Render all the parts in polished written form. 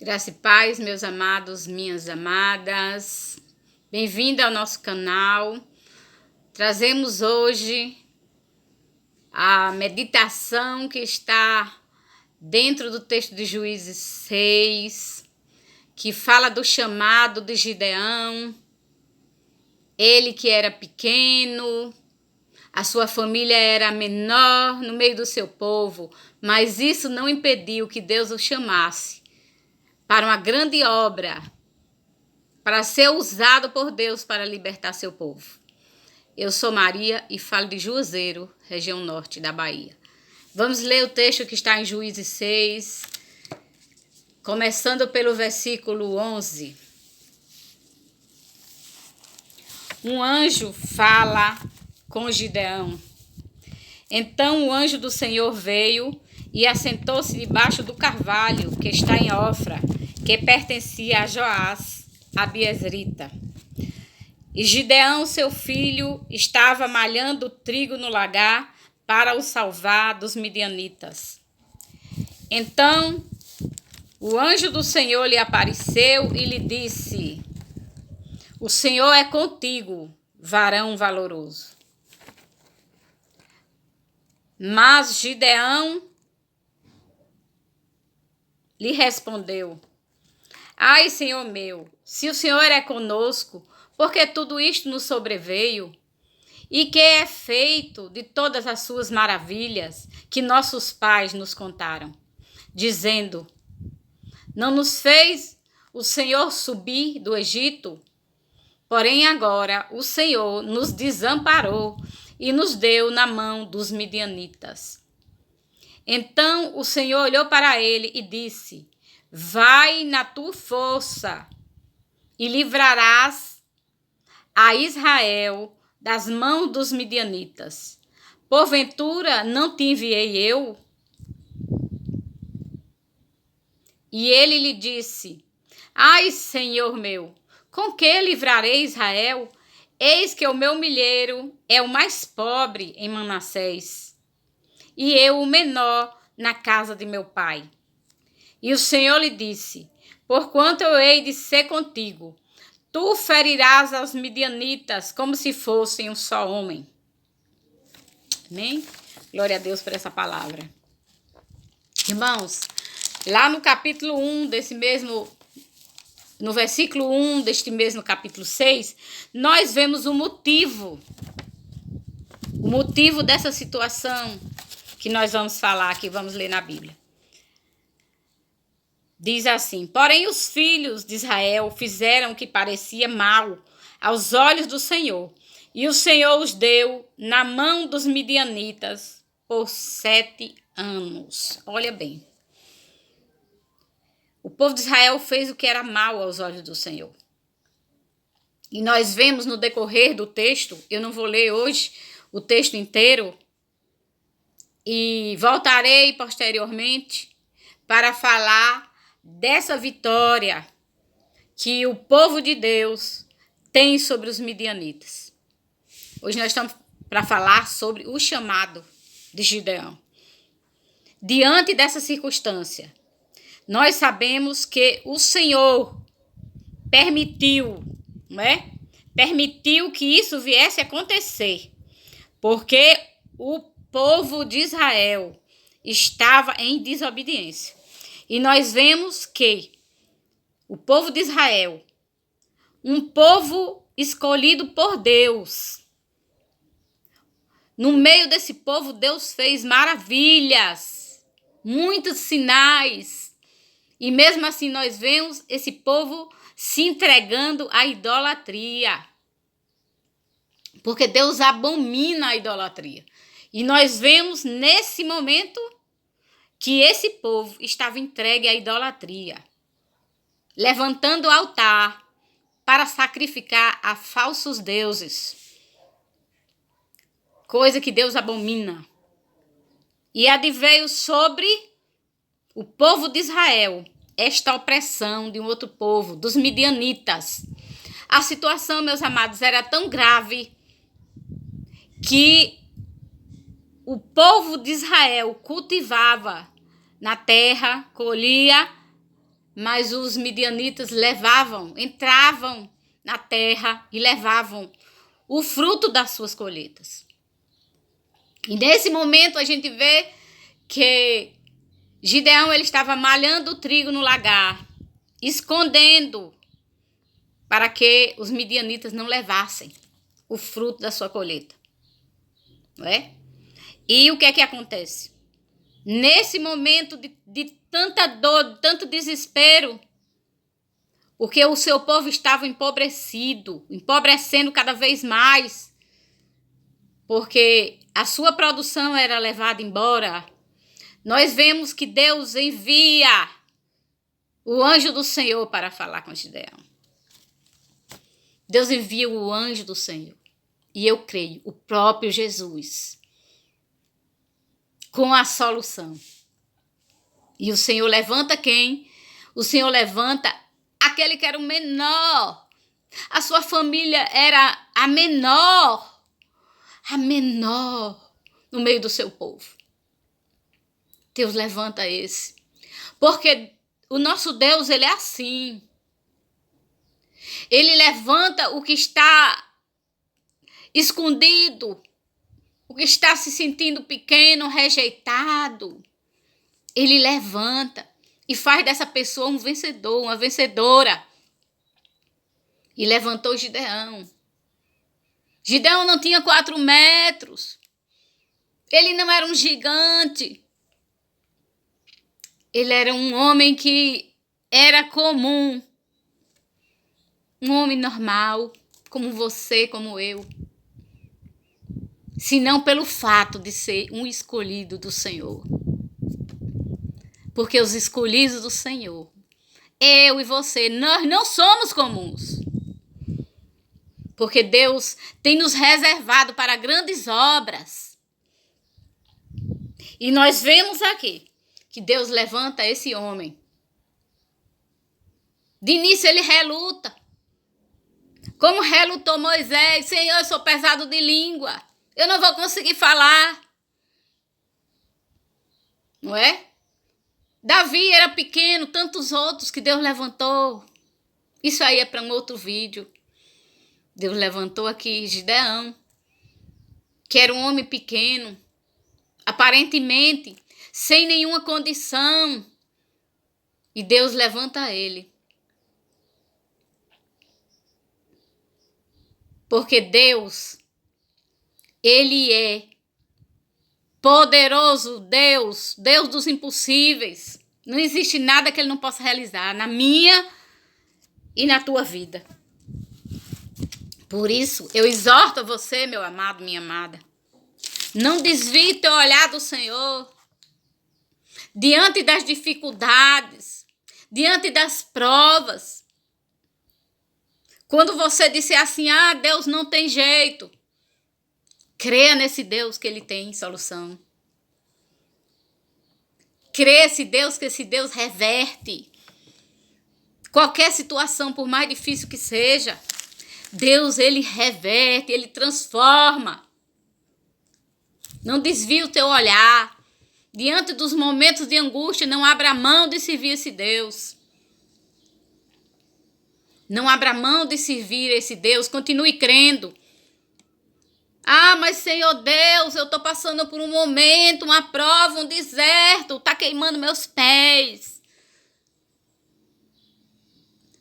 Graça e paz, meus amados, minhas amadas. Bem-vindo ao nosso canal. Trazemos hoje a meditação que está dentro do texto de Juízes 6, que fala do chamado de Gideão. Ele que era pequeno, a sua família era menor no meio do seu povo, mas isso não impediu que Deus o chamasse para uma grande obra, para ser usado por Deus para libertar seu povo. Eu sou Maria e falo de Juazeiro, região norte da Bahia. Vamos ler o texto que está em Juízes 6, começando pelo versículo 11. Um anjo fala com Gideão. Então o anjo do Senhor veio e assentou-se debaixo do carvalho que está em Ofra, que pertencia a Joás, a Biezrita. E Gideão, seu filho, estava malhando trigo no lagar para o salvar dos midianitas. Então o anjo do Senhor lhe apareceu e lhe disse: O Senhor é contigo, varão valoroso. Mas Gideão lhe respondeu: Ai, Senhor meu, se o Senhor é conosco, porque tudo isto nos sobreveio? E que é feito de todas as suas maravilhas que nossos pais nos contaram, dizendo: Não nos fez o Senhor subir do Egito? Porém agora o Senhor nos desamparou e nos deu na mão dos midianitas. Então o Senhor olhou para ele e disse: Vai na tua força e livrarás a Israel das mãos dos midianitas. Porventura não te enviei eu? E ele lhe disse: Ai, Senhor meu, com que livrarei Israel? Eis que o meu milheiro é o mais pobre em Manassés, e eu o menor na casa de meu pai. E o Senhor lhe disse: Porquanto eu hei de ser contigo, tu ferirás aos midianitas como se fossem um só homem. Amém? Glória a Deus por essa palavra. Irmãos, lá no capítulo 1 no versículo 1 deste mesmo capítulo 6, nós vemos o motivo dessa situação que nós vamos falar aqui, vamos ler na Bíblia. Diz assim: Porém os filhos de Israel fizeram o que parecia mal aos olhos do Senhor, e o Senhor os deu na mão dos midianitas por 7 anos. Olha bem. O povo de Israel fez o que era mal aos olhos do Senhor. E nós vemos no decorrer do texto, eu não vou ler hoje o texto inteiro, e voltarei posteriormente para falar dessa vitória que o povo de Deus tem sobre os midianitas. Hoje nós estamos para falar sobre o chamado de Gideão. Diante dessa circunstância, nós sabemos que o Senhor permitiu, não é? Permitiu que isso viesse a acontecer, porque o povo de Israel estava em desobediência. E nós vemos que o povo de Israel, um povo escolhido por Deus, no meio desse povo Deus fez maravilhas, muitos sinais. E mesmo assim nós vemos esse povo se entregando à idolatria. Porque Deus abomina a idolatria. E nós vemos nesse momento que esse povo estava entregue à idolatria, levantando altar para sacrificar a falsos deuses, coisa que Deus abomina. E adveio sobre o povo de Israel esta opressão de um outro povo, dos midianitas. A situação, meus amados, era tão grave que o povo de Israel cultivava na terra, colhia mas os midianitas entravam na terra e levavam o fruto das suas colheitas. E nesse momento a gente vê que Gideão ele estava malhando o trigo no lagar, escondendo para que os midianitas não levassem o fruto da sua colheita. Não é? E o que é que acontece? Nesse momento de tanta dor, de tanto desespero, porque o seu povo estava empobrecendo cada vez mais, porque a sua produção era levada embora, nós vemos que Deus envia o anjo do Senhor para falar com Gideão. Deus envia o anjo do Senhor. E eu creio, o próprio Jesus, com a solução. E o Senhor levanta quem? O Senhor levanta aquele que era o menor. A sua família era a menor no meio do seu povo. Deus levanta esse. Porque o nosso Deus, ele é assim. Ele levanta o que está escondido, o que está se sentindo pequeno, rejeitado. Ele levanta e faz dessa pessoa um vencedor, uma vencedora. E levantou Gideão. Gideão não tinha 4 metros. Ele não era um gigante. Ele era um homem que era comum. Um homem normal, como você, como eu. Senão pelo fato de ser um escolhido do Senhor. Porque os escolhidos do Senhor, eu e você, nós não somos comuns. Porque Deus tem nos reservado para grandes obras. E nós vemos aqui que Deus levanta esse homem. De início ele reluta. Como relutou Moisés: Senhor, eu sou pesado de língua. Eu não vou conseguir falar. Não é? Davi era pequeno, tantos outros que Deus levantou. Isso aí é para um outro vídeo. Deus levantou aqui Gideão, que era um homem pequeno, aparentemente, sem nenhuma condição. E Deus levanta ele. Porque Deus, ele é poderoso Deus, Deus dos impossíveis. Não existe nada que ele não possa realizar na minha e na tua vida. Por isso, eu exorto a você, meu amado, minha amada. Não desvie teu olhar do Senhor. Diante das dificuldades, diante das provas. Quando você disser assim: ah, Deus não tem jeito. Creia nesse Deus que ele tem solução. Creia nesse Deus, que esse Deus reverte qualquer situação, por mais difícil que seja. Deus, ele reverte, ele transforma. Não desvie o teu olhar. Diante dos momentos de angústia, não abra mão de servir esse Deus. Não abra mão de servir esse Deus. Continue crendo. Ah, mas Senhor Deus, eu estou passando por um momento, uma prova, um deserto. Está queimando meus pés.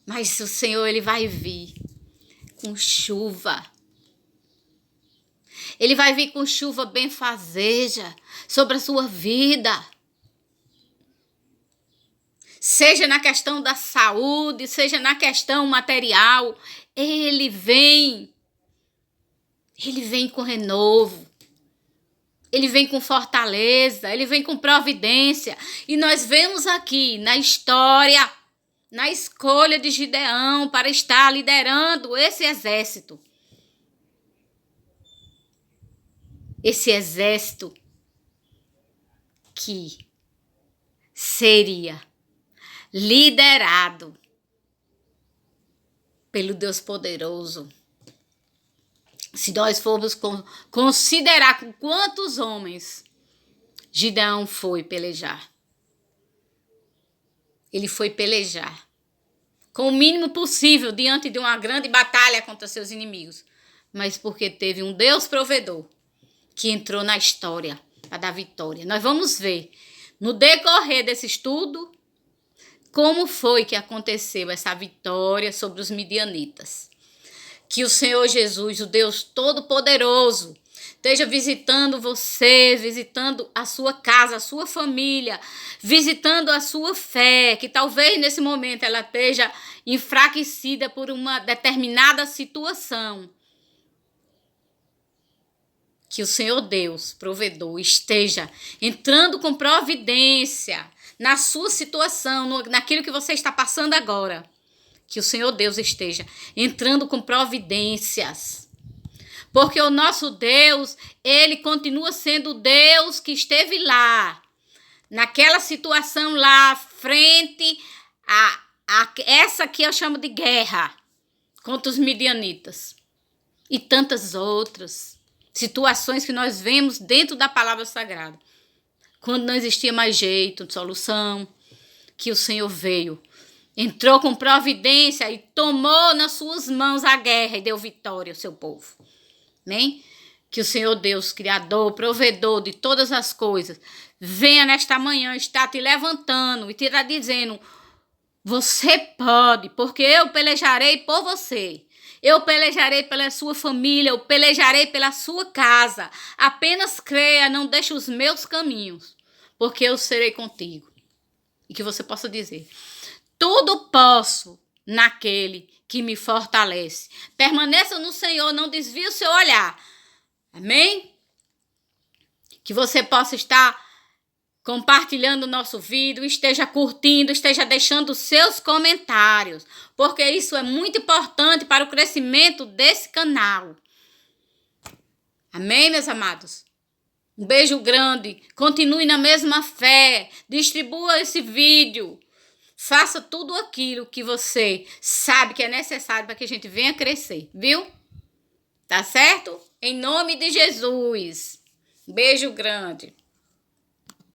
Mas o Senhor, ele vai vir com chuva. Ele vai vir com chuva benfazeja sobre a sua vida. Seja na questão da saúde, seja na questão material. Ele vem com renovo. Ele vem com fortaleza. Ele vem com providência. E nós vemos aqui na história, na escolha de Gideão para estar liderando esse exército. Esse exército que seria liderado pelo Deus poderoso. Se nós formos considerar com quantos homens Gideão foi pelejar. ele foi pelejar com o mínimo possível diante de uma grande batalha contra seus inimigos, mas porque teve um Deus provedor que entrou na história para dar vitória. Nós vamos ver no decorrer desse estudo como foi que aconteceu essa vitória sobre os midianitas. Que o Senhor Jesus, o Deus Todo-Poderoso, esteja visitando você, visitando a sua casa, a sua família, visitando a sua fé, que talvez nesse momento ela esteja enfraquecida por uma determinada situação. Que o Senhor Deus, provedor, esteja entrando com providência na sua situação, naquilo que você está passando agora. Que o Senhor Deus esteja entrando com providências. Porque o nosso Deus, ele continua sendo o Deus que esteve lá, naquela situação lá, frente a essa que eu chamo de guerra contra os midianitas. E tantas outras situações que nós vemos dentro da palavra sagrada. Quando não existia mais jeito de solução, que o Senhor veio, entrou com providência e tomou nas suas mãos a guerra e deu vitória ao seu povo. Amém? Que o Senhor Deus, Criador, provedor de todas as coisas, venha nesta manhã, está te levantando e te está dizendo: você pode, porque eu pelejarei por você. Eu pelejarei pela sua família, eu pelejarei pela sua casa. Apenas creia, não deixe os meus caminhos, porque eu serei contigo. E que você possa dizer: tudo posso naquele que me fortalece. Permaneça no Senhor, não desvie o seu olhar. Amém? Que você possa estar compartilhando o nosso vídeo, esteja curtindo, esteja deixando os seus comentários, porque isso é muito importante para o crescimento desse canal. Amém, meus amados? Um beijo grande, continue na mesma fé, distribua esse vídeo, faça tudo aquilo que você sabe que é necessário para que a gente venha crescer, viu? Tá certo? Em nome de Jesus. Um beijo grande.